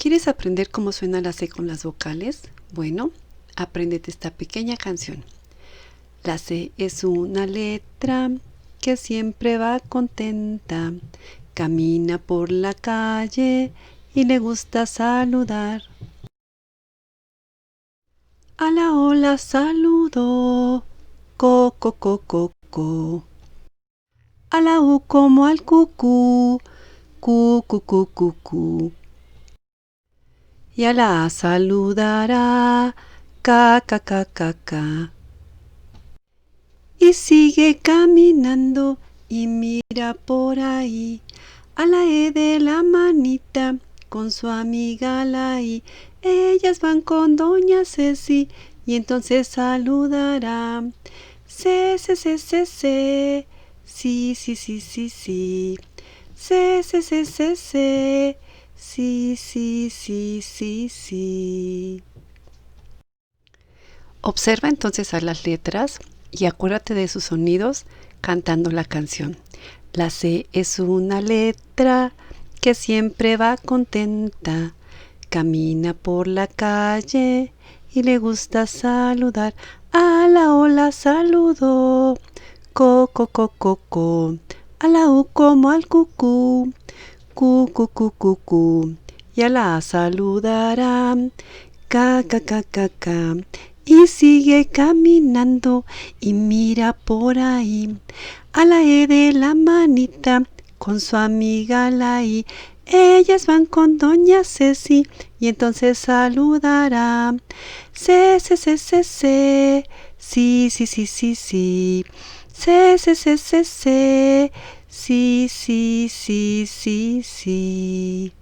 ¿Quieres aprender cómo suena la C con las vocales? Bueno, apréndete esta pequeña canción. La C es una letra que siempre va contenta. Camina por la calle y le gusta saludar. A la ola saludó, co, co, co, co, co. A la U como al cucú, cu, cu, cu, cu, cu. Y a la A saludará, ca, ca, ca, ca, ca. Y sigue caminando y mira por ahí a la E de la manita con su amiga la I. Ellas van con doña Ceci y entonces saludará. C, C, C, C, C. Sí, sí, sí, sí, sí. C, C, C, C, C. Sí, sí, sí, sí, sí. Observa entonces a las letras y acuérdate de sus sonidos cantando la canción. La C es una letra que siempre va contenta. Camina por la calle y le gusta saludar. A la O la saludó, co, co, co, co, co. A la U como al cucú, cu, cu, cu, cu, cu. Y a la A saludará, ca, ca, ca, ca, ca. Y sigue caminando y mira por ahí a la E de la manita con su amiga la I. Ellas van con doña Ceci y entonces saludará. C, C, C, C, C. Sí, sí, sí, sí, sí. C, C, C, C, C. Sí, sí, sí, sí, sí.